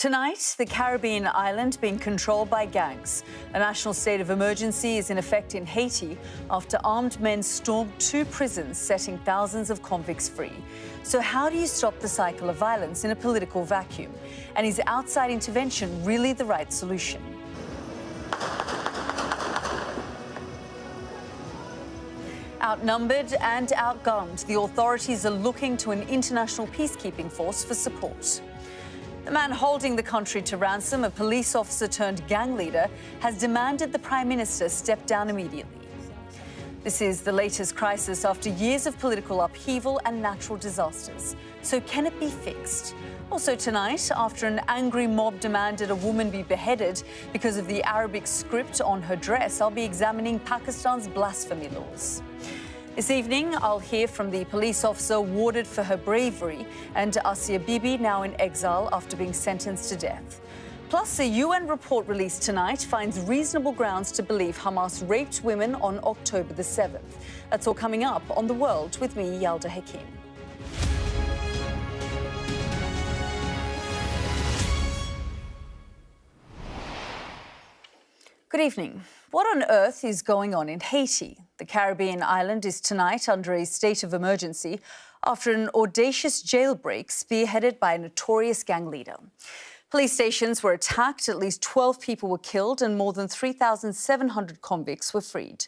Tonight, the Caribbean island being controlled by gangs. A national state of emergency is in effect in Haiti after armed men stormed 2 prisons, setting thousands of convicts free. So how do you stop the cycle of violence in a political vacuum? And is outside intervention really the right solution? Outnumbered and outgunned, the authorities are looking to an international peacekeeping force for support. The man holding the country to ransom, a police officer turned gang leader, has demanded the Prime Minister step down immediately. This is the latest crisis after years of political upheaval and natural disasters. So can it be fixed? Also tonight, after an angry mob demanded a woman be beheaded because of the Arabic script on her dress, I'll be examining Pakistan's blasphemy laws. This evening, I'll hear from the police officer awarded for her bravery and Asia Bibi, now in exile after being sentenced to death. Plus, a UN report released tonight finds reasonable grounds to believe Hamas raped women on October the 7th. That's all coming up on The World with me, Yalda Hakim. Good evening. What on earth is going on in Haiti? The Caribbean island is tonight under a state of emergency after an audacious jailbreak spearheaded by a notorious gang leader. Police stations were attacked, at least 12 people were killed, and more than 3,700 convicts were freed.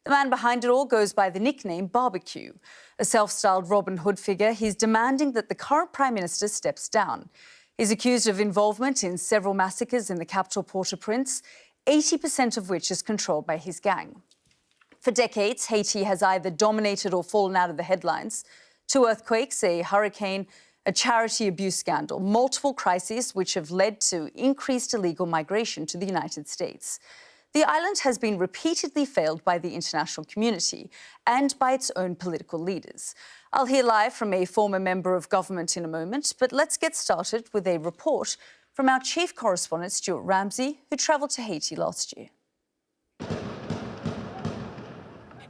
The man behind it all goes by the nickname Barbecue. A self-styled Robin Hood figure, he's demanding that the current Prime Minister steps down. He's accused of involvement in several massacres in the capital Port-au-Prince, 80% of which is controlled by his gang. For decades, Haiti has either dominated or fallen out of the headlines. 2 earthquakes, a hurricane, a charity abuse scandal, multiple crises which have led to increased illegal migration to the United States. The island has been repeatedly failed by the international community and by its own political leaders. I'll hear live from a former member of government in a moment, but let's get started with a report from our chief correspondent, Stuart Ramsey, who travelled to Haiti last year.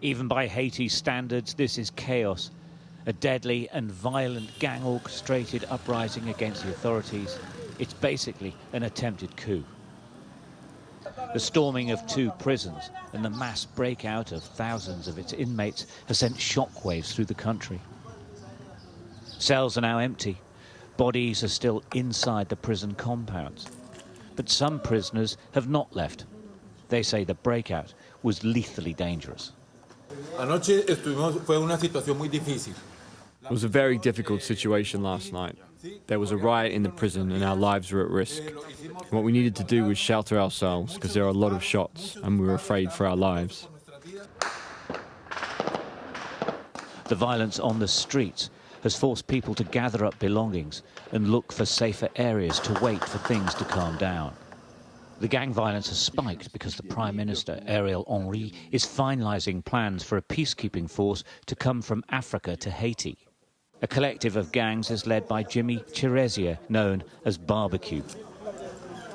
Even by Haiti's standards, this is chaos. A deadly and violent gang-orchestrated uprising against the authorities. It's basically an attempted coup. The storming of 2 prisons and the mass breakout of thousands of its inmates has sent shockwaves through the country. Cells are now empty. Bodies are still inside the prison compounds. But some prisoners have not left. They say the breakout was lethally dangerous. It was a very difficult situation last night. There was a riot in the prison and our lives were at risk. What we needed to do was shelter ourselves because there are a lot of shots and we were afraid for our lives. The violence on the streets has forced people to gather up belongings and look for safer areas to wait for things to calm down. The gang violence has spiked because the Prime Minister, Ariel Henry, is finalising plans for a peacekeeping force to come from Africa to Haiti. A collective of gangs is led by Jimmy Chirezier, known as Barbecue.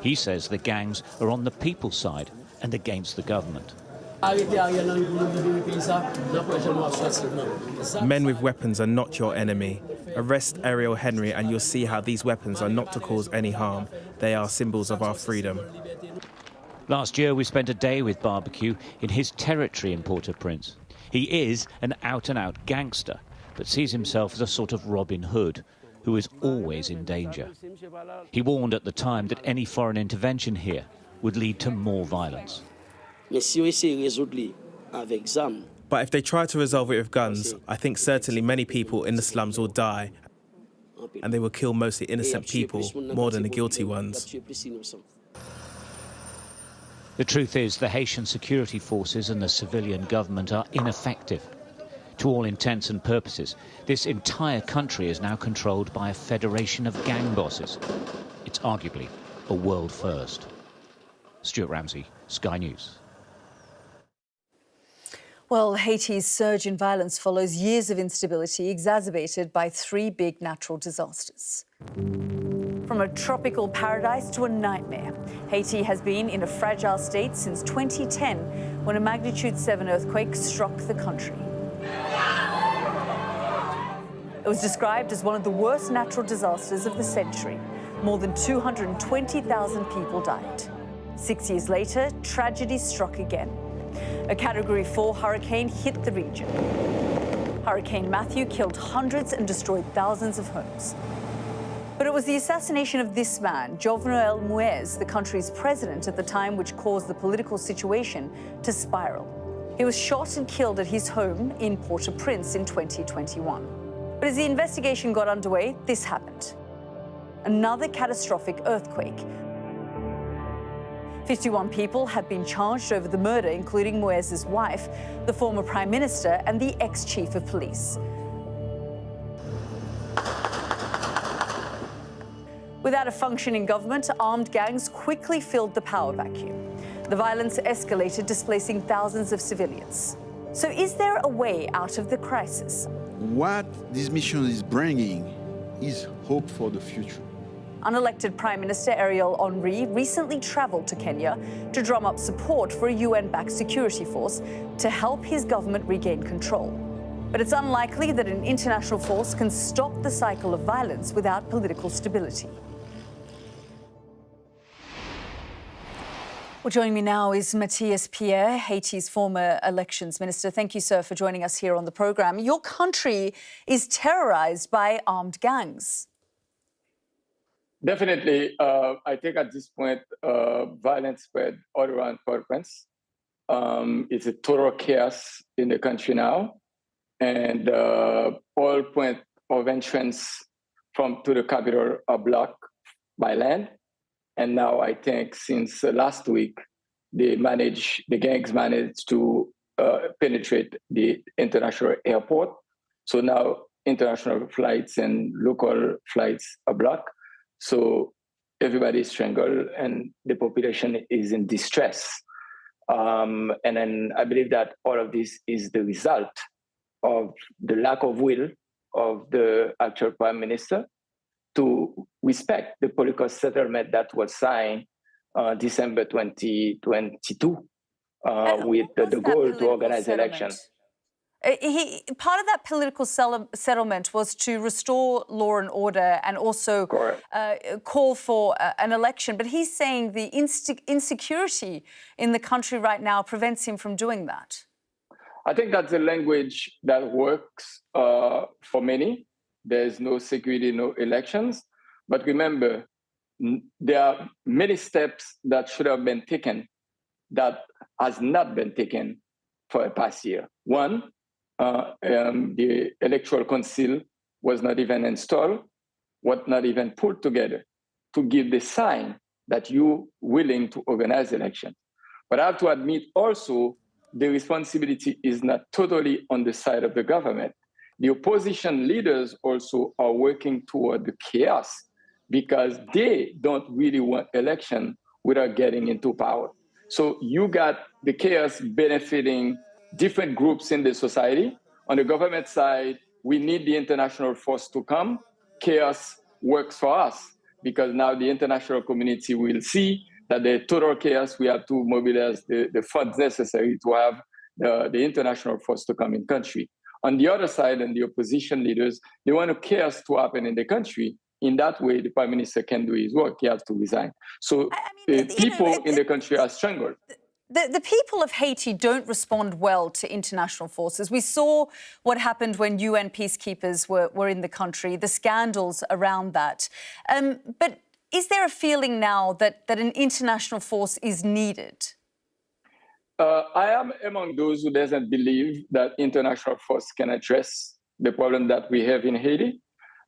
He says the gangs are on the people's side and against the government. Men with weapons are not your enemy. Arrest Ariel Henry and you'll see how these weapons are not to cause any harm. They are symbols of our freedom. Last year we spent a day with Barbecue in his territory in Port-au-Prince. He is an out-and-out gangster, but sees himself as a sort of Robin Hood, who is always in danger. He warned at the time that any foreign intervention here would lead to more violence. But if they try to resolve it with guns, I think certainly many people in the slums will die, and they will kill mostly innocent people more than the guilty ones. The truth is, the Haitian security forces and the civilian government are ineffective. To all intents and purposes, this entire country is now controlled by a federation of gang bosses. It's arguably a world first. Stuart Ramsey, Sky News. Well, Haiti's surge in violence follows years of instability exacerbated by 3 big natural disasters. From a tropical paradise to a nightmare, Haiti has been in a fragile state since 2010, when a magnitude 7 earthquake struck the country. It was described as one of the worst natural disasters of the century. More than 220,000 people died. 6 years later, tragedy struck again. A Category 4 hurricane hit the region. Hurricane Matthew killed hundreds and destroyed thousands of homes. But it was the assassination of this man, Jovenel Moise, the country's president at the time, which caused the political situation to spiral. He was shot and killed at his home in Port-au-Prince in 2021. But as the investigation got underway, this happened. Another catastrophic earthquake. 51 people have been charged over the murder, including Moise's wife, the former prime minister, and the ex-chief of police. Without a functioning government, armed gangs quickly filled the power vacuum. The violence escalated, displacing thousands of civilians. So is there a way out of the crisis? What this mission is bringing is hope for the future. Unelected Prime Minister Ariel Henry recently traveled to Kenya to drum up support for a UN-backed security force to help his government regain control. But it's unlikely that an international force can stop the cycle of violence without political stability. Well, joining me now is Matthias Pierre, Haiti's former elections minister. Thank you, sir, for joining us here on the programme. Your country is terrorised by armed gangs. Definitely. I think at this point, violence spread all around Port-au-Prince. It's a total chaos in the country now. And all points of entrance to the capital are blocked by land. And now I think since last week, the gangs managed to penetrate the international airport. So now international flights and local flights are blocked. So everybody is strangled and the population is in distress. And then I believe that all of this is the result of the lack of will of the actual prime minister to respect the political settlement that was signed December 2022 with the goal to organize elections. Part of that political settlement was to restore law and order and also call for an election. But he's saying the insecurity in the country right now prevents him from doing that. I think that's a language that works for many. There's no security, no elections. But remember, there are many steps that should have been taken that has not been taken for the past year. One, the Electoral Council was not even installed, was not even put together to give the sign that you're willing to organize elections. But I have to admit also, the responsibility is not totally on the side of the government. The opposition leaders also are working toward the chaos because they don't really want election without getting into power. So you got the chaos benefiting different groups in the society. On the government side, we need the international force to come. Chaos works for us because now the international community will see that the total chaos, we have to mobilize the funds necessary to have the international force to come in country. On the other side, and the opposition leaders, they want chaos to happen in the country. In that way, the prime minister can do his work. He has to resign. So the people in the country are strangled. The people of Haiti don't respond well to international forces. We saw what happened when UN peacekeepers were in the country, the scandals around that. But is there a feeling now that an international force is needed? I am among those who doesn't believe that international force can address the problem that we have in Haiti.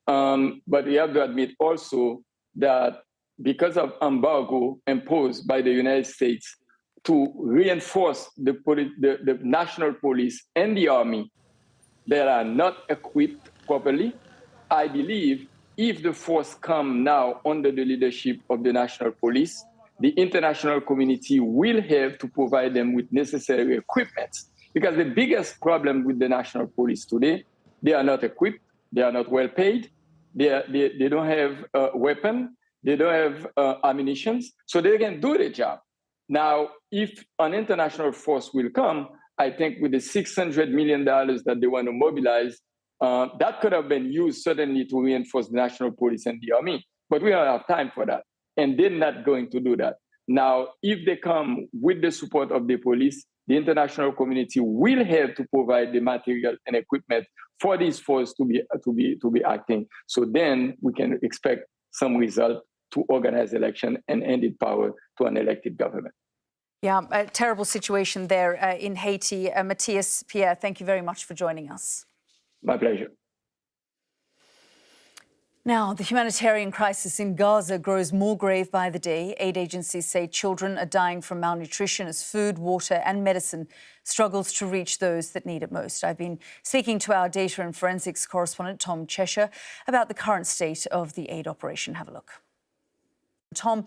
But we have to admit also that because of embargo imposed by the United States to reinforce the national police and the army that are not equipped properly, I believe if the force come now under the leadership of the national police, the international community will have to provide them with necessary equipment. Because the biggest problem with the national police today, they are not equipped, they are not well paid, they don't have a weapon, they don't have ammunition, so they can do the job. Now, if an international force will come, I think with the $600 million that they want to mobilize, that could have been used certainly to reinforce the national police and the army. But we don't have time for that. And they're not going to do that. Now, if they come with the support of the police, the international community will help to provide the material and equipment for these forces to be acting. So then we can expect some result to organize election and hand in power to an elected government. Yeah, a terrible situation there in Haiti. Matthias, Pierre, thank you very much for joining us. My pleasure. Now, the humanitarian crisis in Gaza grows more grave by the day. Aid agencies say children are dying from malnutrition as food, water and medicine struggles to reach those that need it most. I've been speaking to our data and forensics correspondent, Tom Cheshire, about the current state of the aid operation. Have a look. Tom,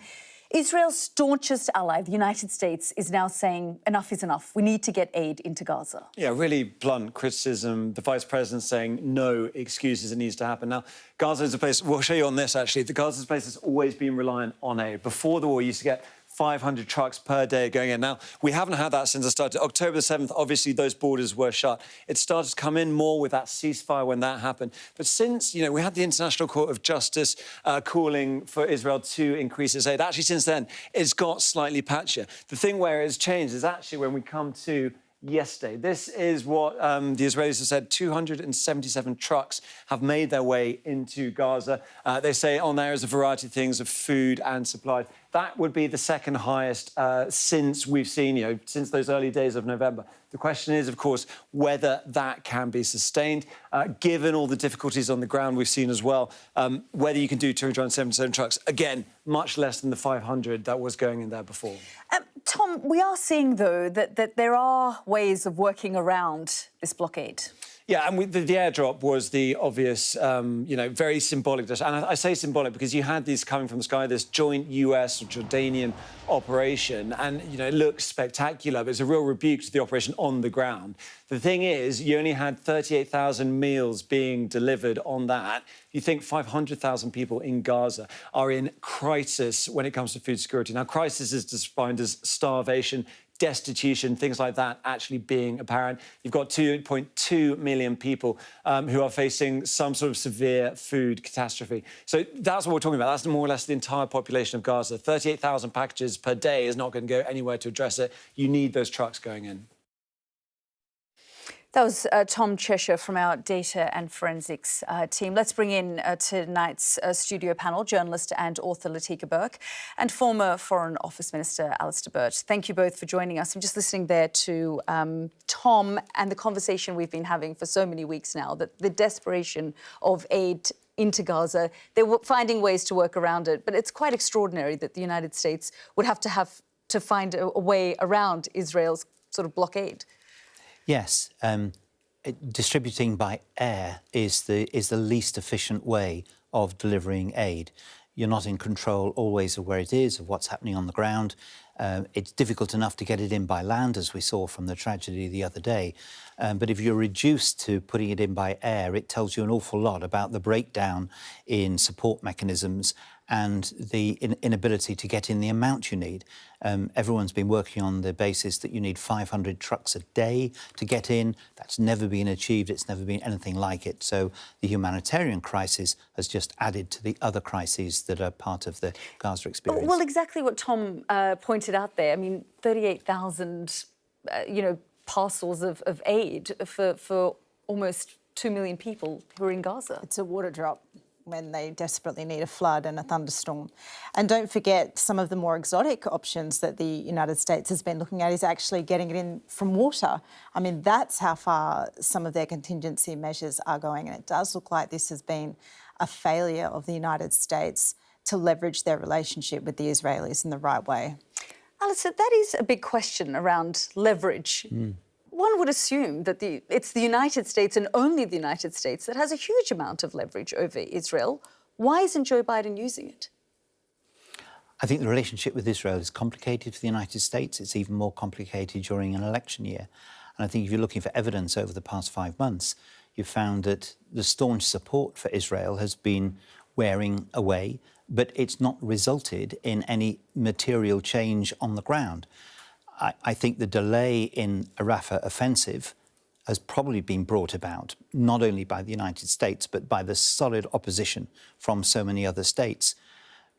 Israel's staunchest ally, the United States, is now saying enough is enough. We need to get aid into Gaza. Yeah, really blunt criticism. The Vice President saying no excuses, it needs to happen. Now, Gaza is a place, we'll show you on this actually, the Gaza is a place that's always been reliant on aid. Before the war, you used to get 500 trucks per day going in. Now, we haven't had that since it started. October the 7th, obviously, those borders were shut. It started to come in more with that ceasefire when that happened. But since, we had the International Court of Justice calling for Israel to increase its aid, actually, since then, it's got slightly patchier. The thing where it's changed is actually when we come to yesterday. This is what the Israelis have said. 277 trucks have made their way into Gaza. They say on there is a variety of things of food and supplies. That would be the second highest since we've seen, since those early days of November. The question is, of course, whether that can be sustained, given all the difficulties on the ground we've seen as well, whether you can do 277 trucks. Again, much less than the 500 that was going in there before. Tom, we are seeing, though, that there are ways of working around this blockade. Yeah, and the airdrop was the obvious, very symbolic. And I say symbolic because you had these coming from the sky, this joint US or Jordanian operation, and, it looks spectacular, but it's a real rebuke to the operation on the ground. The thing is, you only had 38,000 meals being delivered on that. You think 500,000 people in Gaza are in crisis when it comes to food security. Now, crisis is defined as starvation, destitution, things like that actually being apparent. You've got 2.2 million people who are facing some sort of severe food catastrophe. So that's what we're talking about. That's more or less the entire population of Gaza. 38,000 packages per day is not going to go anywhere to address it. You need those trucks going in. That was Tom Cheshire from our data and forensics team. Let's bring in tonight's studio panel, journalist and author Latika Burke and former Foreign Office Minister Alistair Burt. Thank you both for joining us. I'm just listening there to Tom and the conversation we've been having for so many weeks now, that the desperation of aid into Gaza, they were finding ways to work around it. But it's quite extraordinary that the United States would have to find a way around Israel's sort of blockade. Yes, distributing by air is the least efficient way of delivering aid. You're not in control always of where it is, of what's happening on the ground. It's difficult enough to get it in by land, as we saw from the tragedy the other day. But if you're reduced to putting it in by air, it tells you an awful lot about the breakdown in support mechanisms and the inability to get in the amount you need. Everyone's been working on the basis that you need 500 trucks a day to get in. That's never been achieved. It's never been anything like it. So the humanitarian crisis has just added to the other crises that are part of the Gaza experience. Well, exactly what Tom pointed out there. I mean, 38,000, parcels of aid for almost 2 million people who are in Gaza. It's a water drop when they desperately need a flood and a thunderstorm. And don't forget, some of the more exotic options that the United States has been looking at is actually getting it in from water. I mean, that's how far some of their contingency measures are going. And it does look like this has been a failure of the United States to leverage their relationship with the Israelis in the right way. Alistair, that is a big question around leverage. One would assume that it's the United States and only the United States that has a huge amount of leverage over Israel. Why isn't Joe Biden using it? I think the relationship with Israel is complicated for the United States. It's even more complicated during an election year. And I think if you're looking for evidence over the past 5 months, you've found that the staunch support for Israel has been wearing away, but it's not resulted in any material change on the ground. I think the delay in a Rafah offensive has probably been brought about not only by the United States, but by the solid opposition from so many other states.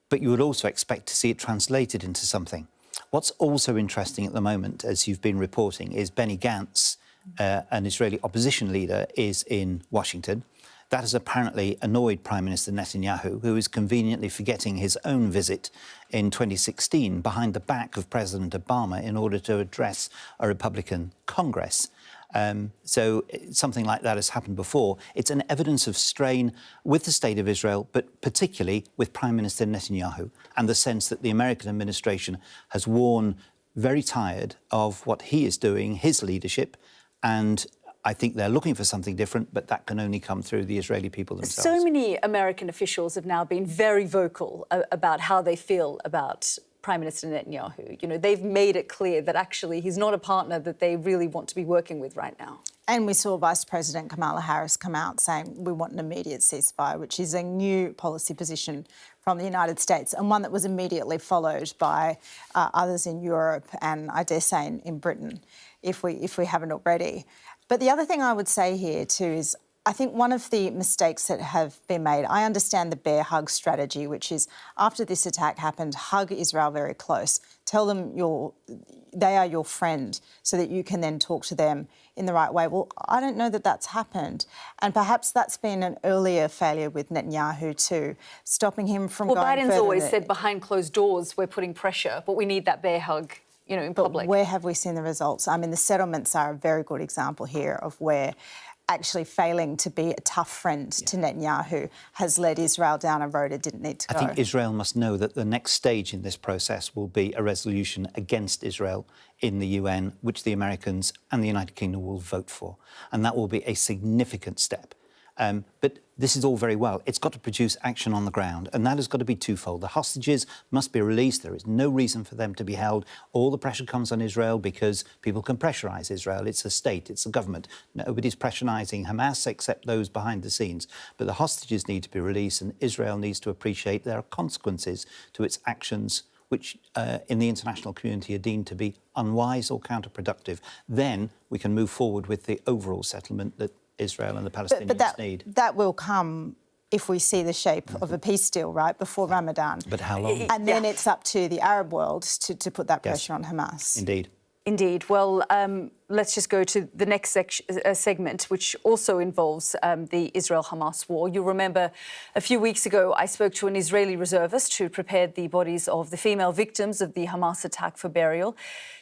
but you would also expect to see it translated into something. What's also interesting at the moment, as you've been reporting, is Benny Gantz, an Israeli opposition leader, is in Washington. That has apparently annoyed Prime Minister Netanyahu, who is conveniently forgetting his own visit in 2016 behind the back of President Obama in order to address a Republican Congress. So something like that has happened before. It's an evidence of strain with the state of Israel, but particularly with Prime Minister Netanyahu, and the sense that the American administration has worn very tired of what he is doing, his leadership, and I think they're looking for something different, but that can only come through the Israeli people themselves. So many American officials have now been very vocal about how they feel about Prime Minister Netanyahu. You know, they've made it clear that actually he's not a partner that they really want to be working with right now. And we saw Vice President Kamala Harris come out saying we want an immediate ceasefire, which is a new policy position from the United States, and one that was immediately followed by others in Europe and, I dare say, in Britain, if we haven't already. But the other thing I would say here too is I think one of the mistakes that have been made, I understand the bear hug strategy, which is after this attack happened, hug Israel very close. Tell them they are your friend so that you can then talk to them in the right way. Well, I don't know that that's happened. And perhaps that's been an earlier failure with Netanyahu too, stopping him from going further. Well, Biden's always said behind closed doors we're putting pressure, but we need that bear hug, you know, in public. But where have we seen the results? I mean, the settlements are a very good example here of where actually failing to be a tough friend to Netanyahu has led Israel down a road it didn't need to go. I think Israel must know that the next stage in this process will be a resolution against Israel in the UN, which the Americans and the United Kingdom will vote for. And that will be a significant step. But this is all very well. It's got to produce action on the ground, and that has got to be twofold. The hostages must be released. There is no reason for them to be held. All the pressure comes on Israel because people can pressurise Israel. It's a state, it's a government. Nobody's pressurising Hamas except those behind the scenes. But the hostages need to be released, and Israel needs to appreciate there are consequences to its actions which in the international community are deemed to be unwise or counterproductive. Then we can move forward with the overall settlement that Israel and the Palestinians need. That will come if we see the shape of a peace deal, right, before Ramadan. But how long? And then it's up to the Arab world to put that pressure on Hamas. Indeed. Indeed. Well, let's just go to the next segment, which also involves the Israel-Hamas war. You'll remember a few weeks ago, I spoke to an Israeli reservist who prepared the bodies of the female victims of the Hamas attack for burial.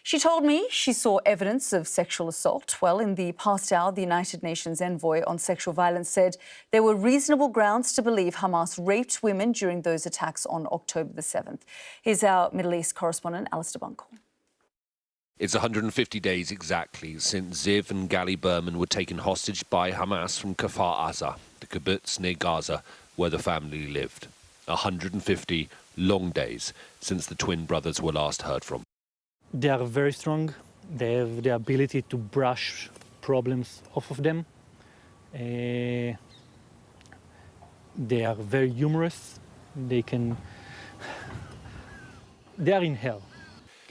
She told me she saw evidence of sexual assault. Well, in the past hour, the United Nations envoy on sexual violence said there were reasonable grounds to believe Hamas raped women during those attacks on October the 7th. Here's our Middle East correspondent, Alistair Bunkle. It's 150 days exactly since Ziv and Gali Berman were taken hostage by Hamas from Kfar Aza, the kibbutz near Gaza, where the family lived. 150 long days since the twin brothers were last heard from. They are very strong. They have the ability to brush problems off of them. They are very humorous. They are in hell.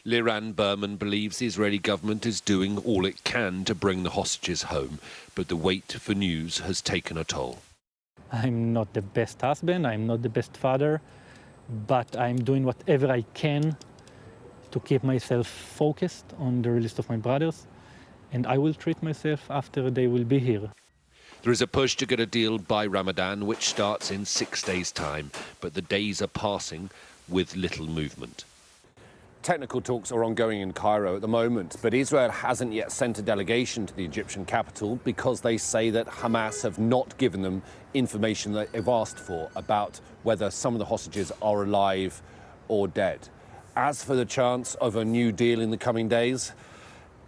Liran Berman believes the Israeli government is doing all it can to bring the hostages home, but the wait for news has taken a toll. I'm not the best husband, I'm not the best father, but I'm doing whatever I can to keep myself focused on the release of my brothers, and I will treat myself after they will be here. There is a push to get a deal by Ramadan, which starts in 6 days' time, but the days are passing with little movement. Technical talks are ongoing in Cairo at the moment, but Israel hasn't yet sent a delegation to the Egyptian capital because they say that Hamas have not given them information that they've asked for about whether some of the hostages are alive or dead. As for the chance of a new deal in the coming days,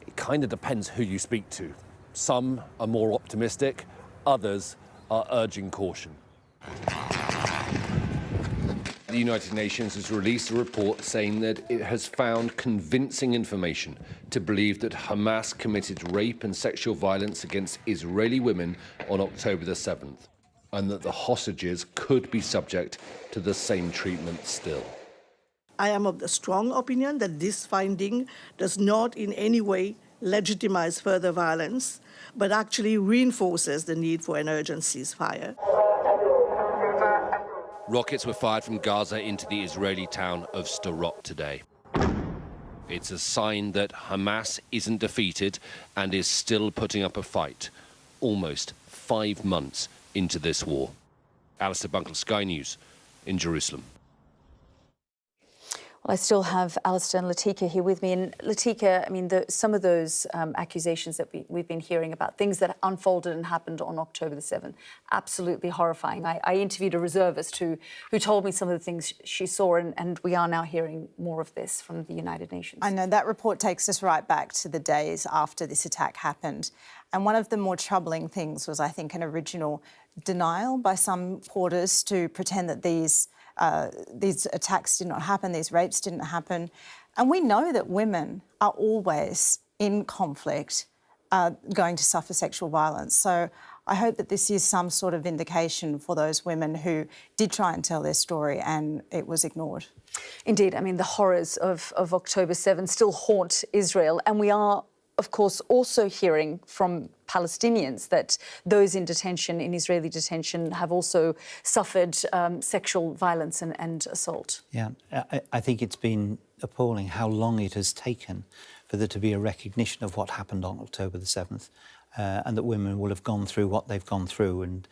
it kind of depends who you speak to. Some are more optimistic, others are urging caution. The United Nations has released a report saying that it has found convincing information to believe that Hamas committed rape and sexual violence against Israeli women on October the 7th, and that the hostages could be subject to the same treatment still. I am of the strong opinion that this finding does not in any way legitimize further violence, but actually reinforces the need for an urgent ceasefire. Rockets were fired from Gaza into the Israeli town of Sderot today. It's a sign that Hamas isn't defeated and is still putting up a fight, almost 5 months into this war. Alistair Bunkle, Sky News in Jerusalem. Well, I still have Alistair and Latika here with me. And Latika, I mean, some of those accusations that we've been hearing about, things that unfolded and happened on October the 7th, absolutely horrifying. I interviewed a reservist who told me some of the things she saw, and we are now hearing more of this from the United Nations. I know, that report takes us right back to the days after this attack happened. And one of the more troubling things was, I think, an original denial by some porters to pretend that these attacks did not happen, these rapes didn't happen. And we know that women are always in conflict going to suffer sexual violence. So I hope that this is some sort of indication for those women who did try and tell their story and it was ignored. Indeed, I mean, the horrors of October 7 still haunt Israel, and we are, of course, also hearing from Palestinians that those in detention, in Israeli detention, have also suffered sexual violence and assault. Yeah, I think it's been appalling how long it has taken for there to be a recognition of what happened on October the 7th, and that women will have gone through what they've gone through. And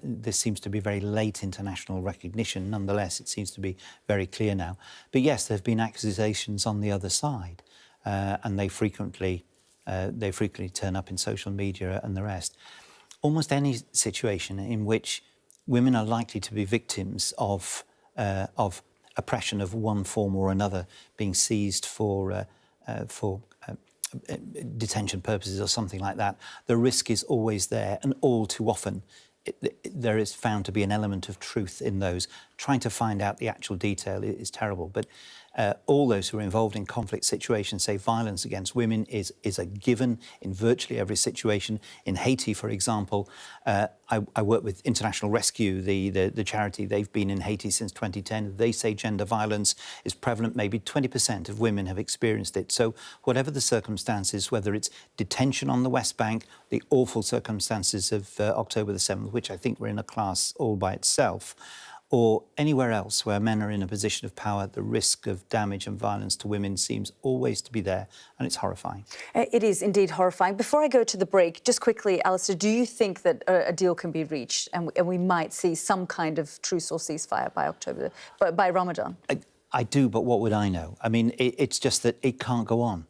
this seems to be very late international recognition. Nonetheless, it seems to be very clear now. But yes, there have been accusations on the other side. And they frequently turn up in social media and the rest. Almost any situation in which women are likely to be victims of oppression of one form or another, being seized for detention purposes or something like that, the risk is always there, and all too often there is found to be an element of truth in those. Trying to find out the actual detail is terrible, but all those who are involved in conflict situations say violence against women is a given in virtually every situation. In Haiti, for example, I work with International Rescue, the charity. They've been in Haiti since 2010. They say gender violence is prevalent. Maybe 20% of women have experienced it. So whatever the circumstances, whether it's detention on the West Bank, the awful circumstances of October the 7th, which I think were in a class all by itself, or anywhere else where men are in a position of power, the risk of damage and violence to women seems always to be there, and it's horrifying. It is indeed horrifying. Before I go to the break, just quickly, Alistair, do you think that a deal can be reached and we might see some kind of truce or ceasefire by Ramadan? I do, but what would I know? I mean, it's just that it can't go on.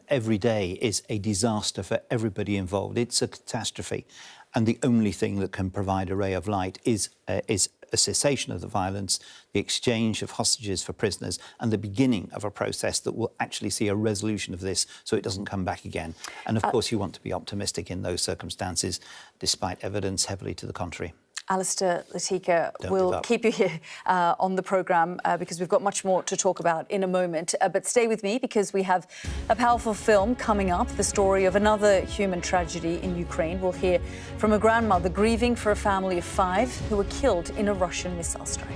Every day is a disaster for everybody involved. It's a catastrophe. And the only thing that can provide a ray of light is a cessation of the violence, the exchange of hostages for prisoners, and the beginning of a process that will actually see a resolution of this so it doesn't come back again. And of course, you want to be optimistic in those circumstances, despite evidence heavily to the contrary. Alistair, Latika, we'll keep you here on the programme because we've got much more to talk about in a moment. But stay with me because we have a powerful film coming up, the story of another human tragedy in Ukraine. We'll hear from a grandmother grieving for a family of 5 who were killed in a Russian missile strike.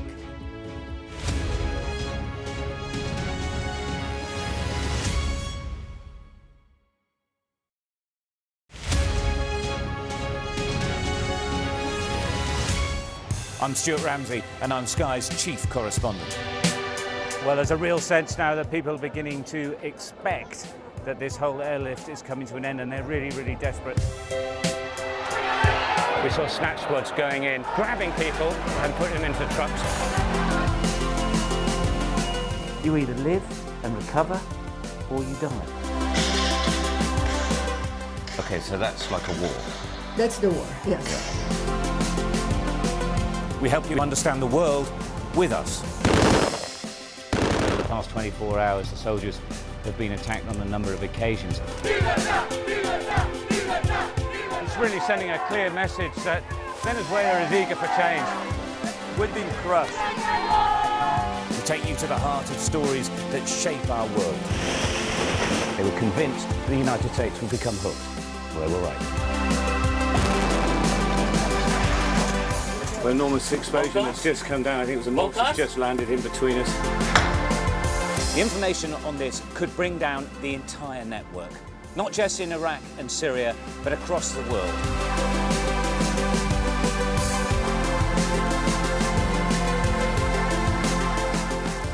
I'm Stuart Ramsey, and I'm Sky's chief correspondent. Well, there's a real sense now that people are beginning to expect that this whole airlift is coming to an end, and they're really, really desperate. We saw snatch squads going in, grabbing people and putting them into trucks. You either live and recover, or you die. Okay, so that's like a war. That's the war, yes. We help you understand the world with us. Over the past 24 hours, the soldiers have been attacked on a number of occasions. It's really sending a clear message that Venezuela is eager for change. We've been crushed. We take you to the heart of stories that shape our world. They were convinced the United States would become hooked. Well, they were right. An enormous explosion has just come down. I think it was a monster's just landed in between us. The information on this could bring down the entire network, not just in Iraq and Syria, but across the world.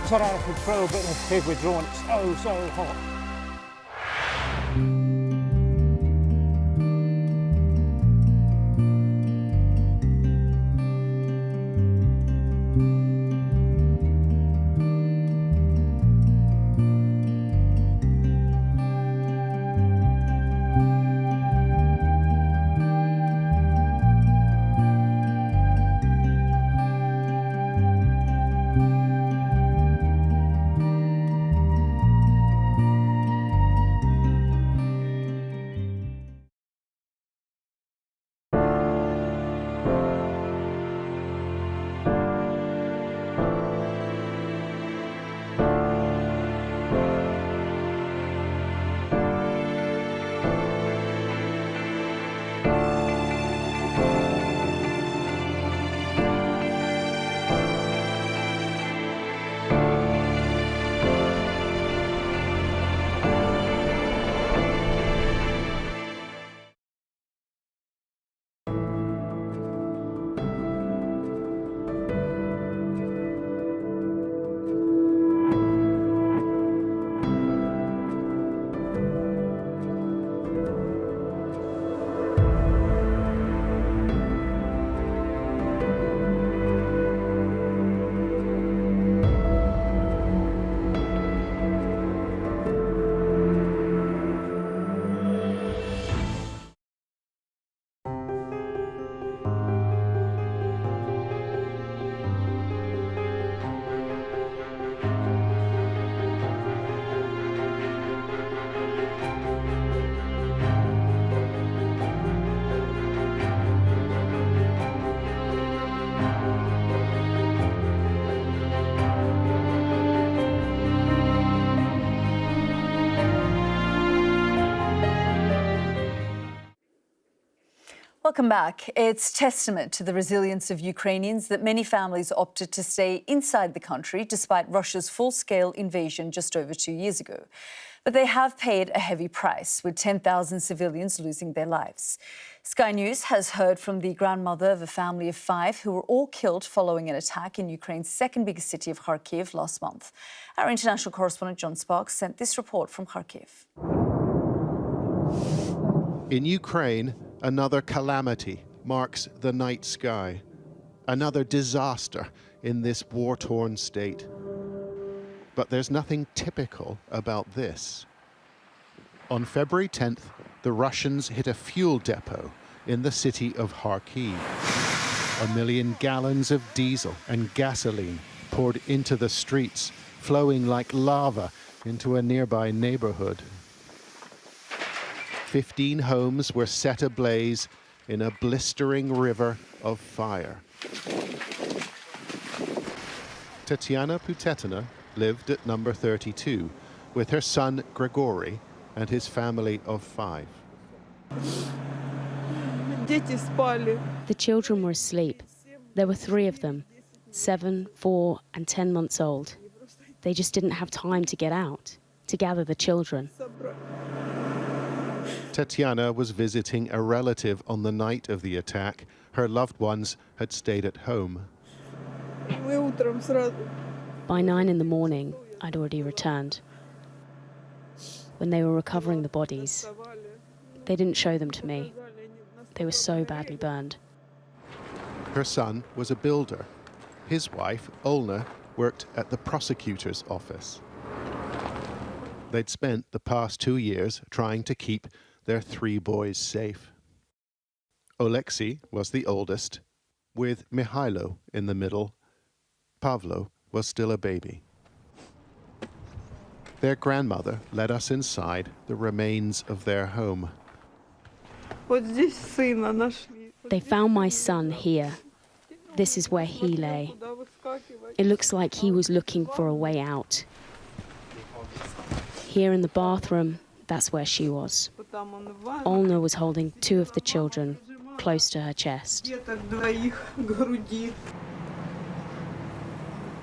thought I could throw a bit of pig with drawn. It's so hot. Welcome back. It's testament to the resilience of Ukrainians that many families opted to stay inside the country despite Russia's full-scale invasion just over 2 years ago. But they have paid a heavy price, with 10,000 civilians losing their lives. Sky News has heard from the grandmother of a family of 5 who were all killed following an attack in Ukraine's second biggest city of Kharkiv last month. Our international correspondent John Sparks sent this report from Kharkiv. In Ukraine, another calamity marks the night sky. Another disaster in this war-torn state. But there's nothing typical about this. On February 10th, the Russians hit a fuel depot in the city of Kharkiv. 1 million gallons of diesel and gasoline poured into the streets, flowing like lava into a nearby neighborhood. 15 homes were set ablaze in a blistering river of fire. Tatiana Putetina lived at number 32 with her son Grigory and his family of 5. The children were asleep. There were 3 of them, 7, 4, and 10 months old. They just didn't have time to get out, to gather the children. Tatiana was visiting a relative on the night of the attack. Her loved ones had stayed at home. By 9 in the morning, I'd already returned. When they were recovering the bodies, they didn't show them to me. They were so badly burned. Her son was a builder. His wife, Olna, worked at the prosecutor's office. They'd spent the past 2 years trying to keep their 3 boys safe. Oleksiy was the oldest, with Mihailo in the middle. Pavlo was still a baby. Their grandmother led us inside the remains of their home. They found my son here. This is where he lay. It looks like he was looking for a way out. Here in the bathroom, that's where she was. Olna was holding 2 of the children close to her chest.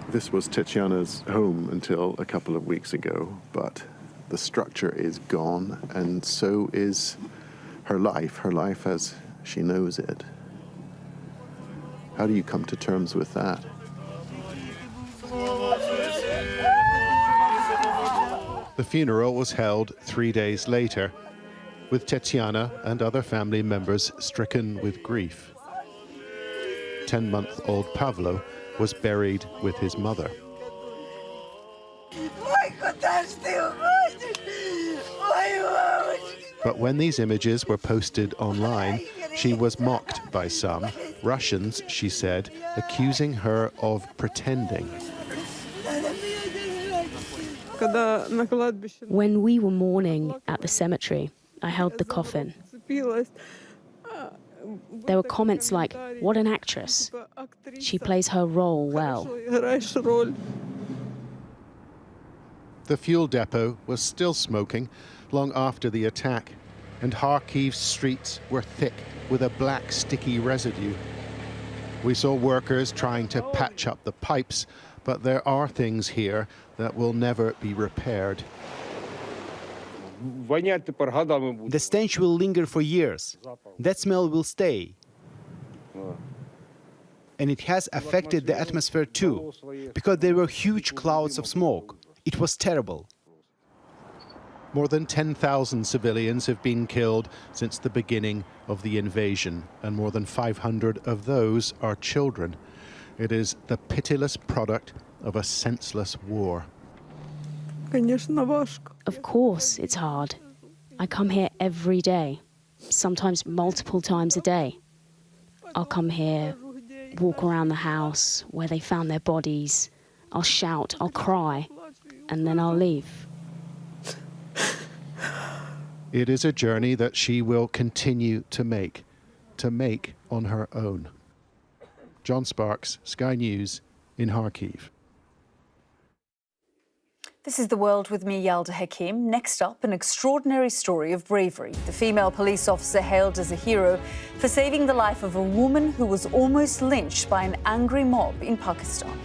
This was Tatiana's home until a couple of weeks ago, but the structure is gone, and so is her life as she knows it. How do you come to terms with that? The funeral was held 3 days later, with Tetiana and other family members stricken with grief. 10-month-old Pavlo was buried with his mother. But when these images were posted online, she was mocked by some, Russians, she said, accusing her of pretending. When we were mourning at the cemetery, I held the coffin. There were comments like, "What an actress. She plays her role well." The fuel depot was still smoking long after the attack, and Kharkiv's streets were thick with a black sticky residue. We saw workers trying to patch up the pipes, but there are things here that will never be repaired. The stench will linger for years. That smell will stay. And it has affected the atmosphere too, because there were huge clouds of smoke. It was terrible. More than 10,000 civilians have been killed since the beginning of the invasion, and more than 500 of those are children. It is the pitiless product of a senseless war. Of course, it's hard. I come here every day, sometimes multiple times a day. I'll come here, walk around the house where they found their bodies. I'll shout, I'll cry, and then I'll leave. It is a journey that she will continue to make on her own. John Sparks, Sky News in Kharkiv. This is The World with me, Yalda Hakim. Next up, an extraordinary story of bravery. The female police officer hailed as a hero for saving the life of a woman who was almost lynched by an angry mob in Pakistan.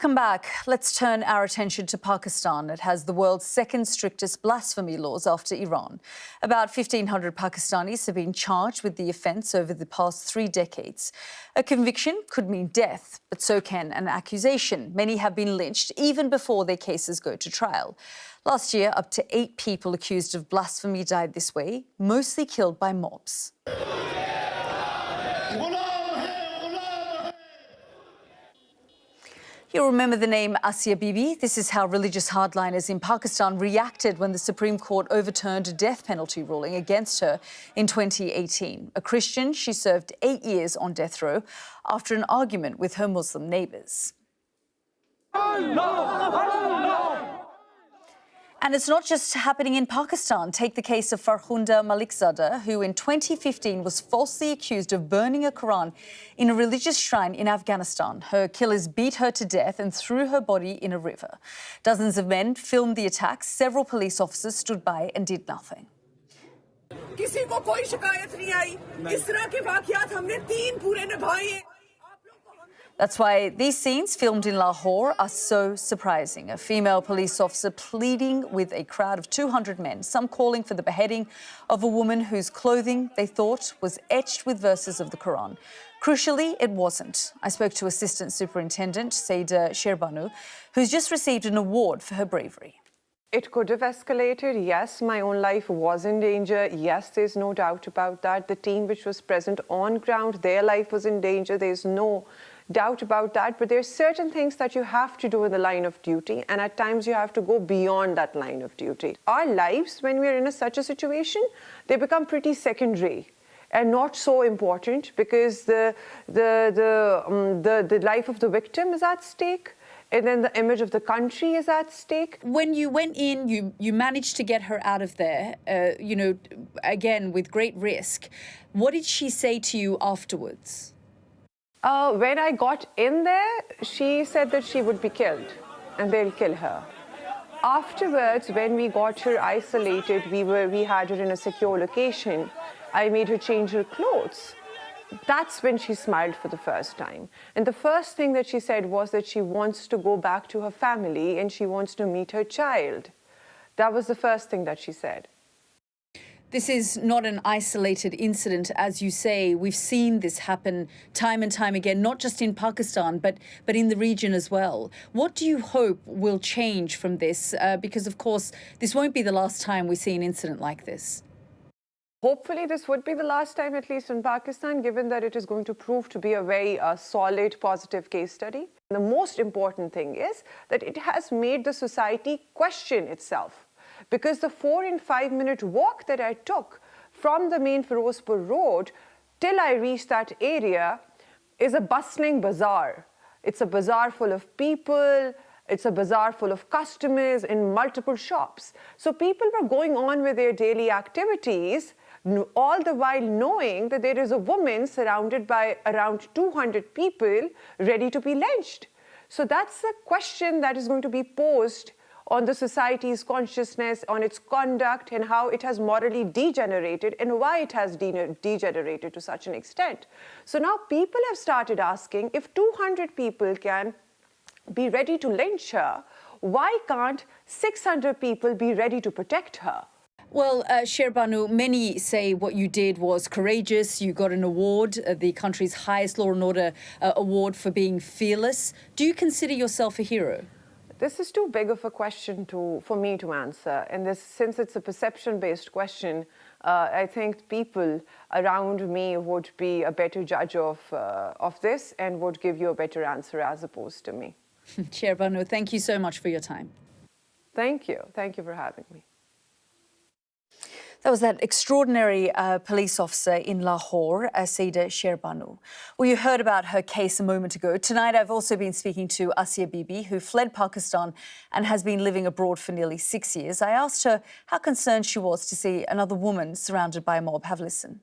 Welcome back. Let's turn our attention to Pakistan. It has the world's second strictest blasphemy laws after Iran. About 1,500 Pakistanis have been charged with the offence over the past 3 decades. A conviction could mean death, but so can an accusation. Many have been lynched even before their cases go to trial. Last year, up to 8 people accused of blasphemy died this way, mostly killed by mobs. You'll remember the name Asia Bibi. This is how religious hardliners in Pakistan reacted when the Supreme Court overturned a death penalty ruling against her in 2018. A Christian, she served 8 years on death row after an argument with her Muslim neighbours. And it's not just happening in Pakistan. Take the case of Farkhunda Malikzada, who in 2015 was falsely accused of burning a Quran in a religious shrine in Afghanistan. Her killers beat her to death and threw her body in a river. Dozens of men filmed the attacks. Several police officers stood by and did nothing. किसी को कोई शिकायत नहीं आई इस तरह के वाकयात हमने 3 पूरे निभाए हैं. That's why these scenes filmed in Lahore are so surprising. A female police officer pleading with a crowd of 200 men, some calling for the beheading of a woman whose clothing they thought was etched with verses of the Quran. Crucially, it wasn't. I spoke to Assistant Superintendent Saida Sherbanu, who's just received an award for her bravery. It could have escalated. Yes, my own life was in danger. Yes, there's no doubt about that. The team which was present on ground, their life was in danger. There's no doubt about that. But there's certain things that you have to do in the line of duty, and at times you have to go beyond that line of duty. Our lives, when we're in such a situation, they become pretty secondary and not so important because the life of the victim is at stake. And then the image of the country is at stake. When you went in, you managed to get her out of there, again, with great risk. What did she say to you afterwards? When I got in there, she said that she would be killed and they'll kill her. Afterwards, when we got her isolated, we had her in a secure location. I made her change her clothes. That's when she smiled for the first time. And the first thing that she said was that she wants to go back to her family and she wants to meet her child. That was the first thing that she said. This is not an isolated incident, as you say. We've seen this happen time and time again, not just in Pakistan, but in the region as well. What do you hope will change from this? Because, of course, this won't be the last time we see an incident like this. Hopefully, this would be the last time, at least in Pakistan, given that it is going to prove to be a very solid, positive case study. The most important thing is that it has made the society question itself. Because the 4 and 5 minute walk that I took from the main Firozpur road till I reached that area is a bustling bazaar. It's a bazaar full of people. It's a bazaar full of customers in multiple shops. So people were going on with their daily activities, all the while knowing that there is a woman surrounded by around 200 people ready to be lynched. So that's a question that is going to be posed on the society's consciousness, on its conduct, and how it has morally degenerated and why it has degenerated to such an extent. So now people have started asking, if 200 people can be ready to lynch her, why can't 600 people be ready to protect her? Well, Sherbanu, many say what you did was courageous. You got an award, the country's highest law and order award for being fearless. Do you consider yourself a hero? This is too big of a question for me to answer. And since it's a perception-based question, I think people around me would be a better judge of this and would give you a better answer as opposed to me. Sherbanu, thank you so much for your time. Thank you. Thank you for having me. That was that extraordinary police officer in Lahore, Saida Sherbanu. Well, you heard about her case a moment ago. Tonight, I've also been speaking to Asia Bibi, who fled Pakistan and has been living abroad for nearly 6 years. I asked her how concerned she was to see another woman surrounded by a mob. Have a listen.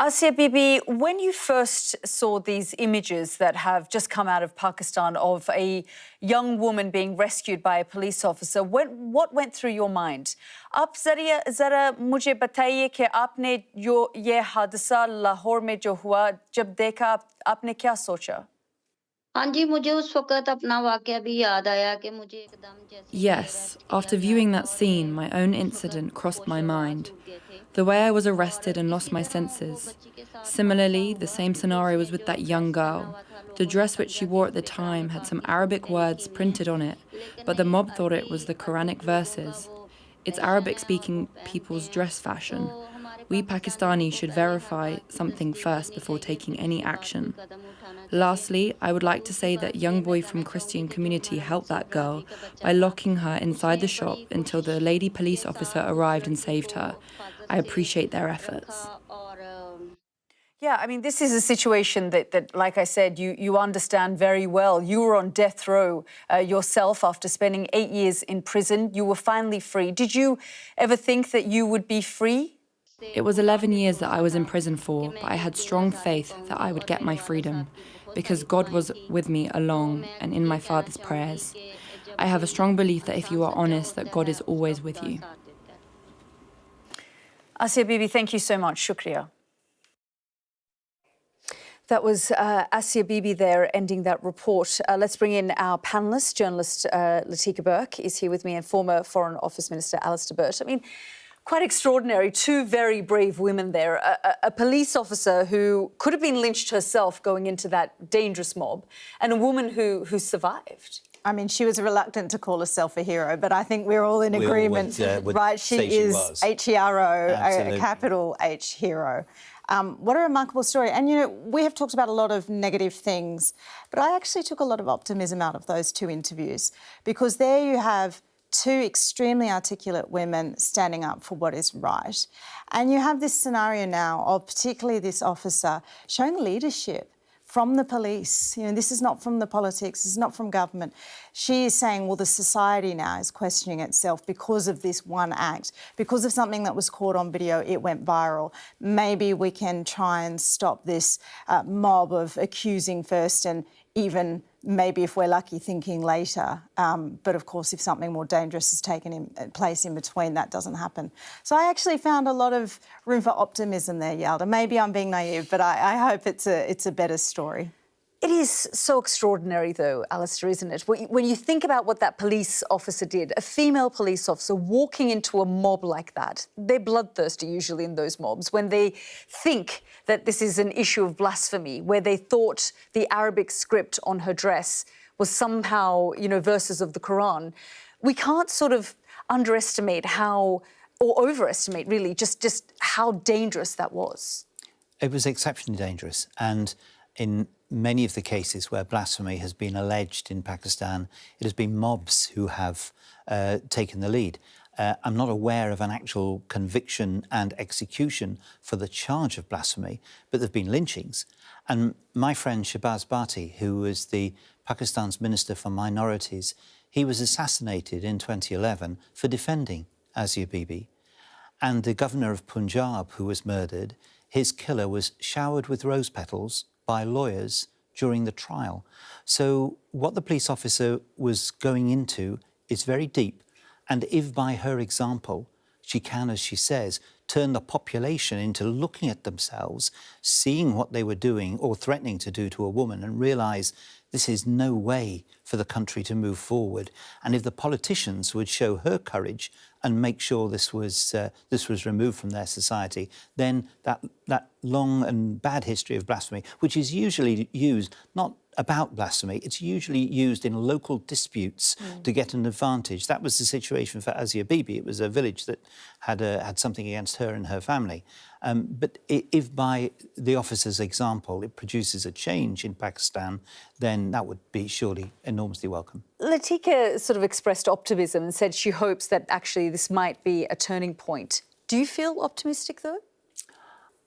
Asia Bibi, when you first saw these images that have just come out of Pakistan of a young woman being rescued by a police officer, what went through your mind? आप ज़रा मुझे बताइए कि आपने जो ये हादसा लाहौर में जो हुआ, जब देखा आपने क्या सोचा? Yes, after viewing that scene, my own incident crossed my mind. The way I was arrested and lost my senses. Similarly, the same scenario was with that young girl. The dress which she wore at the time had some Arabic words printed on it, but the mob thought it was the Quranic verses. It's Arabic-speaking people's dress fashion. We Pakistanis should verify something first before taking any action. Lastly, I would like to say that young boy from Christian community helped that girl by locking her inside the shop until the lady police officer arrived and saved her. I appreciate their efforts. Yeah, I mean, this is a situation that like I said, you understand very well. You were on death row yourself after spending 8 years in prison. You were finally free. Did you ever think that you would be free? It was 11 years that I was in prison for, but I had strong faith that I would get my freedom, because God was with me along and in my father's prayers. I have a strong belief that if you are honest, that God is always with you. Asia Bibi, thank you so much. Shukriya. That was Asia Bibi there ending that report. Let's bring in our panellist. Journalist Latika Burke is here with me, and former Foreign Office Minister Alistair Burt. I mean, quite extraordinary. Two very brave women there. A police officer who could have been lynched herself going into that dangerous mob, and a woman who survived. I mean, she was reluctant to call herself a hero, but I think we're all in agreement, right? She is H-E-R-O, a capital H hero. What a remarkable story. And, you know, we have talked about a lot of negative things, but I actually took a lot of optimism out of those two interviews, because there you have two extremely articulate women standing up for what is right. And you have this scenario now of particularly this officer showing leadership from the police. You know, this is not from the politics, this is not from government. She is saying, well, the society now is questioning itself because of this one act, because of something that was caught on video, it went viral. Maybe we can try and stop this mob of accusing first and even maybe, if we're lucky, thinking later. But of course, if something more dangerous has taken place in between, that doesn't happen. So I actually found a lot of room for optimism there, Yalda. Maybe I'm being naive, but I hope it's a better story. It is so extraordinary, though, Alistair, isn't it? When you think about what that police officer did, a female police officer walking into a mob like that, they're bloodthirsty usually in those mobs, when they think that this is an issue of blasphemy, where they thought the Arabic script on her dress was somehow, you know, verses of the Quran. We can't sort of underestimate how, or overestimate really, just how dangerous that was. It was exceptionally dangerous, and in many of the cases where blasphemy has been alleged in Pakistan, it has been mobs who have taken the lead. I'm not aware of an actual conviction and execution for the charge of blasphemy, but there have been lynchings. And my friend Shahbaz Bhatti, who was the Pakistan's Minister for Minorities, he was assassinated in 2011 for defending Asia Bibi. And the governor of Punjab, who was murdered, his killer was showered with rose petals by lawyers during the trial. So what the police officer was going into is very deep. And if by her example, she can, as she says, turn the population into looking at themselves, seeing what they were doing or threatening to do to a woman, and realise this is no way for the country to move forward. And if the politicians would show her courage and make sure this was removed from their society, then that long and bad history of blasphemy, which is usually used not about blasphemy, it's usually used in local disputes to get an advantage. That was the situation for Asia Bibi. It was a village that had something against her and her family. But if by the officer's example it produces a change in Pakistan, then that would be surely enormously welcome. Latika sort of expressed optimism and said she hopes that actually this might be a turning point. Do you feel optimistic, though?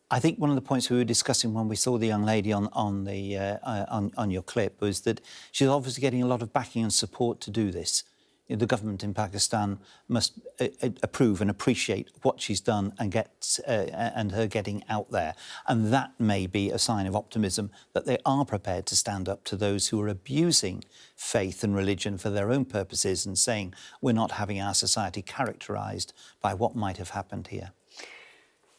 I think one of the points we were discussing when we saw the young lady on your clip was that she's obviously getting a lot of backing and support to do this. You know, the government in Pakistan must approve and appreciate what she's done and her getting out there. And that may be a sign of optimism that they are prepared to stand up to those who are abusing faith and religion for their own purposes and saying we're not having our society characterised by what might have happened here.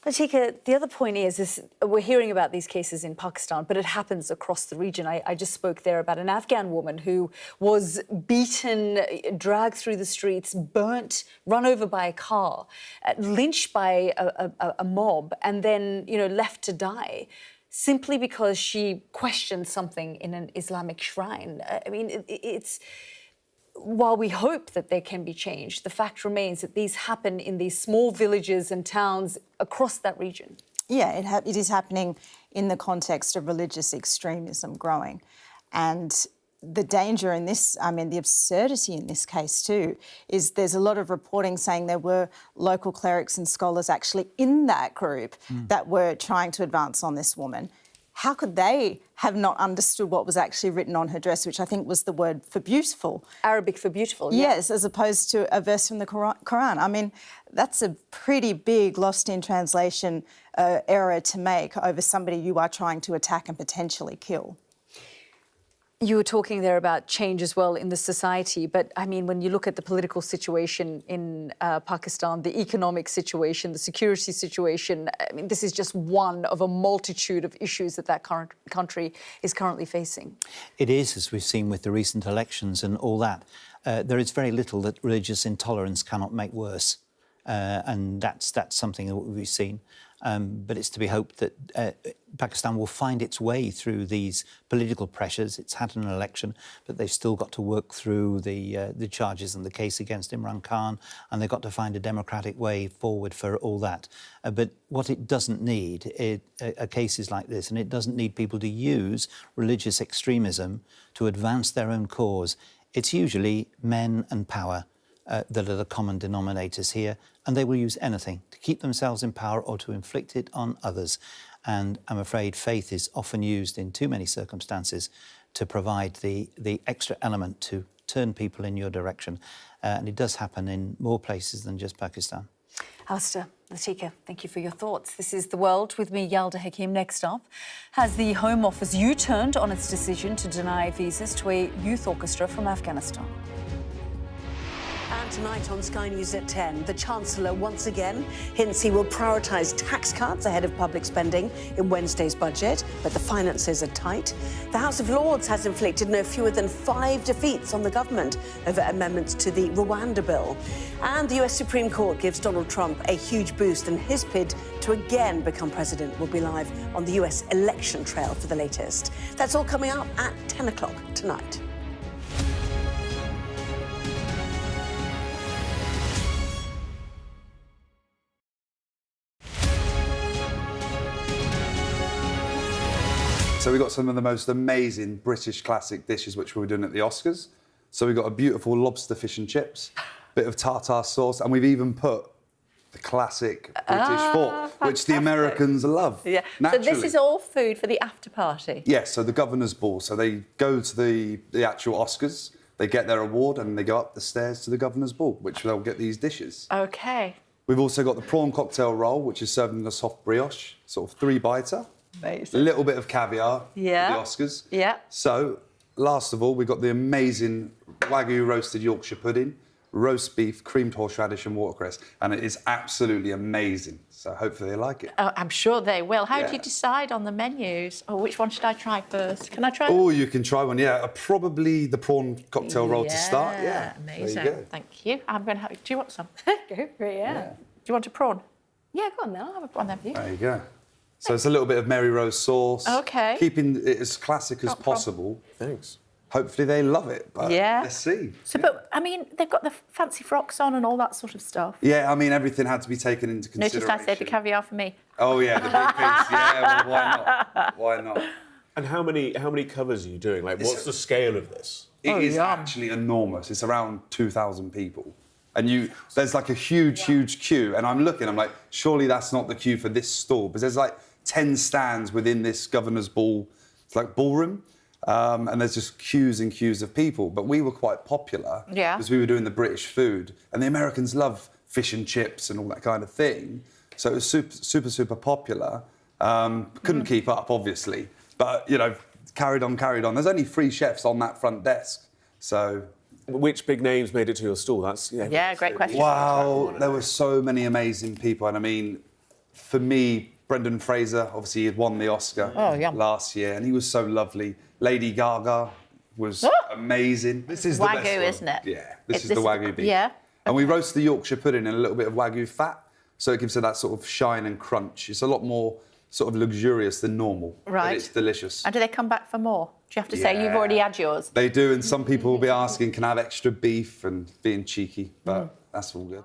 Latika, the other point is we're hearing about these cases in Pakistan, but it happens across the region. I just spoke there about an Afghan woman who was beaten, dragged through the streets, burnt, run over by a car, lynched by a mob, and then, left to die simply because she questioned something in an Islamic shrine. I mean, while we hope that there can be change, the fact remains that these happen in these small villages and towns across that region. Yeah, it is happening in the context of religious extremism growing. And the danger in this, the absurdity in this case too, is there's a lot of reporting saying there were local clerics and scholars actually in that group that were trying to advance on this woman. How could they have not understood what was actually written on her dress, which I think was the word for beautiful? Arabic for beautiful, yeah. Yes, as opposed to a verse from the Quran. I mean, that's a pretty big lost in translation error to make over somebody you are trying to attack and potentially kill. You were talking there about change as well in the society, but I mean, when you look at the political situation in Pakistan, the economic situation, the security situation, I mean, this is just one of a multitude of issues that current country is currently facing. It is, as we've seen with the recent elections and all that. There is very little that religious intolerance cannot make worse, and that's something that we've seen. But it's to be hoped that Pakistan will find its way through these political pressures. It's had an election, but they've still got to work through the charges and the case against Imran Khan, and they've got to find a democratic way forward for all that. But what it doesn't need are cases like this, and it doesn't need people to use religious extremism to advance their own cause. It's usually men and power that are the common denominators here, and they will use anything to keep themselves in power or to inflict it on others. And I'm afraid faith is often used in too many circumstances to provide the extra element to turn people in your direction. And it does happen in more places than just Pakistan. Alistair, Latika, thank you for your thoughts. This is The World with me, Yalda Hakim. Next up, has the Home Office U-turned on its decision to deny visas to a youth orchestra from Afghanistan? And tonight on Sky News at 10, the Chancellor once again hints he will prioritise tax cuts ahead of public spending in Wednesday's budget, but the finances are tight. The House of Lords has inflicted no fewer than 5 defeats on the government over amendments to the Rwanda bill. And the US Supreme Court gives Donald Trump a huge boost, and his bid to again become president will be live on the US election trail for the latest. That's all coming up at 10 o'clock tonight. So we got some of the most amazing British classic dishes which we were doing at the Oscars. So we got a beautiful lobster fish and chips, bit of tartar sauce, and we've even put the classic British fork, which the Americans love. Yeah. Naturally. So this is all food for the after party? Yes, so the governor's ball. So they go to the actual Oscars, they get their award, and they go up the stairs to the governor's ball, which they'll get these dishes. OK. We've also got the prawn cocktail roll, which is served in a soft brioche, sort of 3-biter. Amazing. A little bit of caviar for the Oscars. Yeah. So, last of all, we've got the amazing Wagyu roasted Yorkshire pudding, roast beef, creamed horseradish and watercress, and it is absolutely amazing. So hopefully they like it. Oh, I'm sure they will. How do you decide on the menus? Or which one should I try first? Can I try? Oh, you can try one, yeah. Probably the prawn cocktail roll to start, yeah. Amazing. There you go. Thank you. I'm going to have... Do you want some? Go for it, yeah. Do you want a prawn? Yeah, go on then. I'll have a prawn then for you. There you go. So it's a little bit of Mary Rose sauce. OK. Keeping it as classic as possible. Thanks. Hopefully they love it, but let's see. So, but, I mean, they've got the fancy frocks on and all that sort of stuff. Yeah, I mean, everything had to be taken into consideration. Notice I said the caviar for me. Oh, yeah, the big piece. Yeah, well, why not? Why not? And how many covers are you doing? Like, what's the scale of this? It is actually enormous. It's around 2,000 people. And there's like a huge queue. And I'm like, surely that's not the queue for this stall. Because there's like 10 stands within this governor's ball. It's like ballroom. And there's just queues and queues of people. But we were quite popular because we were doing the British food. And the Americans love fish and chips and all that kind of thing. So it was super popular. Couldn't keep up, obviously. But, carried on. There's only 3 chefs on that front desk. So... Which big names made it to your stall? That's great question. Wow, there were so many amazing people. And I mean, for me, Brendan Fraser, obviously, he had won the Oscar last year, and he was so lovely. Lady Gaga was amazing. This is the Wagyu, best one. isn't it? Yeah, this is the Wagyu beef. Yeah. And we roast the Yorkshire pudding in a little bit of Wagyu fat, so it gives it that sort of shine and crunch. It's a lot more sort of luxurious than normal. Right. But it's delicious. And do they come back for more? Do you have to say you've already had yours? They do, and some people will be asking, can I have extra beef, and being cheeky, but that's all good.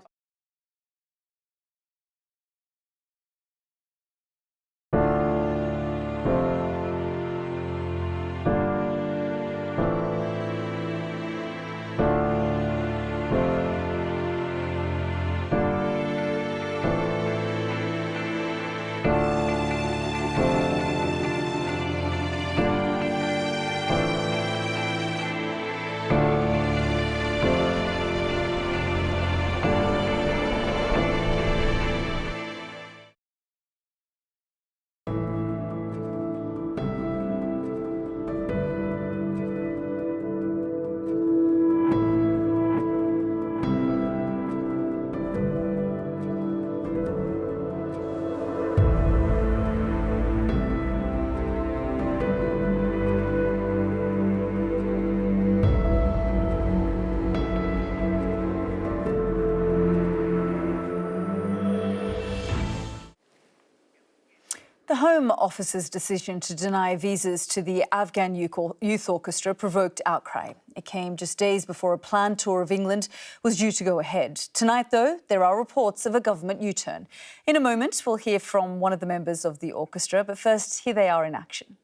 The Home Office's decision to deny visas to the Afghan Youth Orchestra provoked outcry. It came just days before a planned tour of England was due to go ahead. Tonight, though, there are reports of a government U-turn. In a moment, we'll hear from one of the members of the orchestra, but first, here they are in action.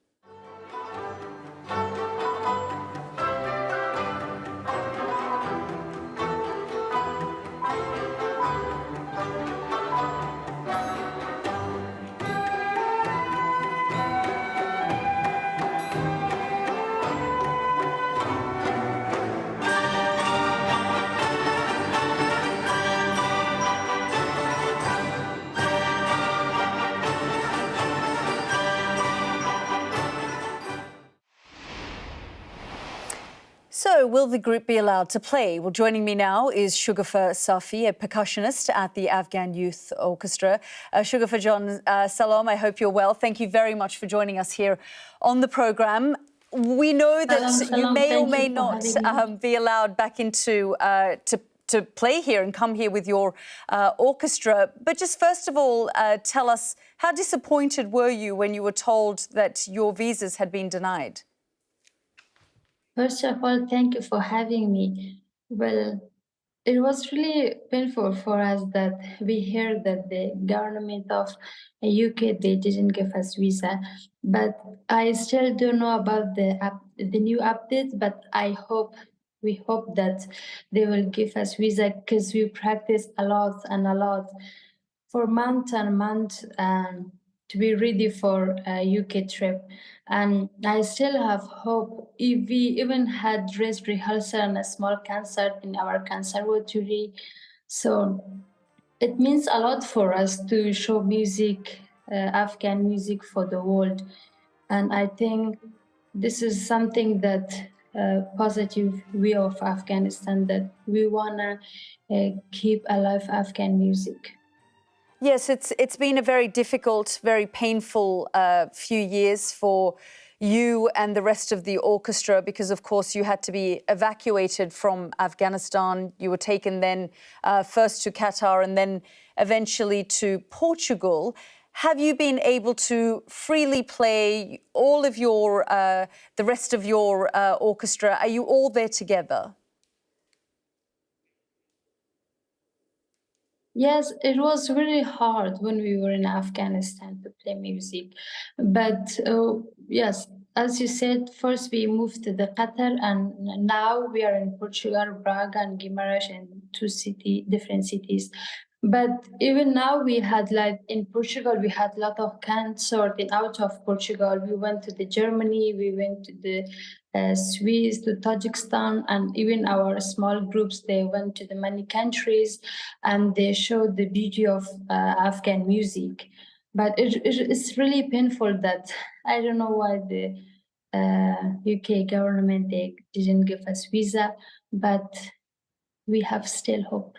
So, will the group be allowed to play? Well, joining me now is Shugufar Safi, a percussionist at the Afghan Youth Orchestra. Shugufar John, salam, I hope you're well. Thank you very much for joining us here on the programme. We know that you may or may not be allowed back into to play here and come here with your orchestra. But just first of all, tell us, how disappointed were you when you were told that your visas had been denied? First of all, thank you for having me. Well, it was really painful for us that we heard that the government of UK, they didn't give us visa. But I still don't know about the new updates, but we hope that they will give us visa, because we practice a lot and a lot for months and months to be ready for a UK trip. And I still have hope. If we even had dress rehearsal and a small concert in our conservatory, so it means a lot for us to show music, Afghan music, for the world. And I think this is something that positive way of Afghanistan, that we wanna keep alive Afghan music. Yes, it's been a very difficult, very painful few years for you and the rest of the orchestra, because, of course, you had to be evacuated from Afghanistan. You were taken then first to Qatar and then eventually to Portugal. Have you been able to freely play all of your, the rest of your orchestra? Are you all there together? Yes, it was really hard when we were in Afghanistan to play music. But yes, as you said, first we moved to the Qatar, and now we are in Portugal, Braga and Guimarães, and different cities. But even now we had, like in Portugal, we had a lot of concert out of Portugal. We went to the Germany, we went to the Swiss, to Tajikistan, and even our small groups, they went to the many countries and they showed the beauty of Afghan music. But it's really painful that I don't know why the UK government, they didn't give us visa, but we have still hope.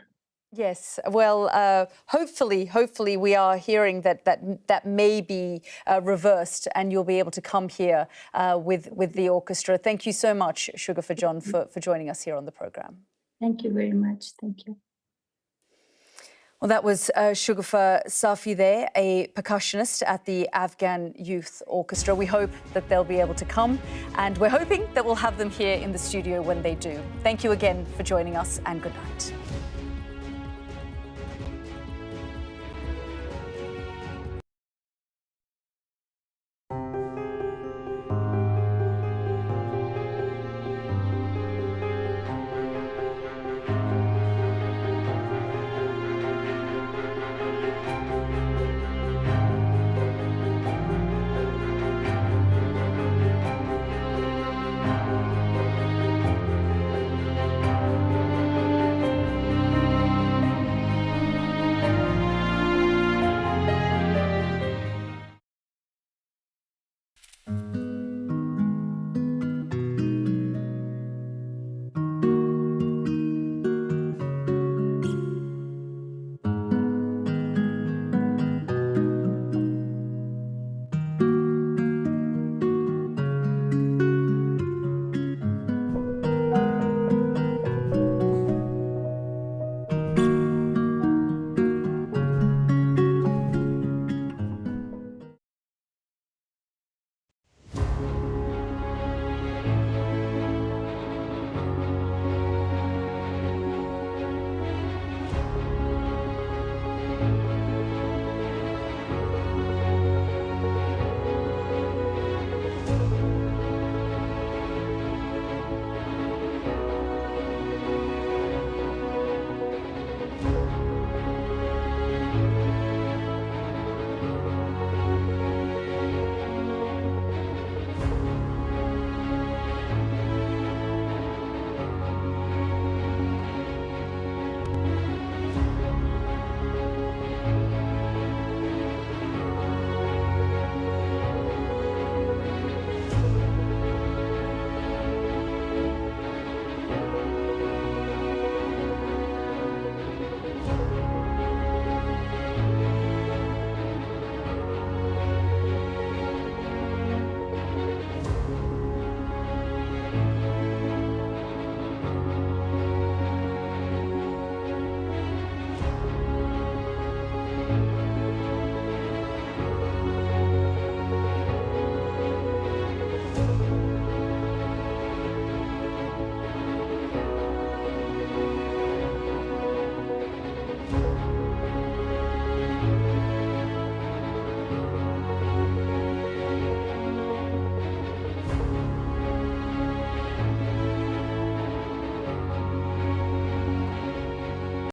Yes, well, hopefully we are hearing that may be reversed, and you'll be able to come here with the orchestra. Thank you so much, Shugufur John, for joining us here on the programme. Thank you very much. Thank you. Well, that was Shugufur Safi there, a percussionist at the Afghan Youth Orchestra. We hope that they'll be able to come, and we're hoping that we'll have them here in the studio when they do. Thank you again for joining us, and good night.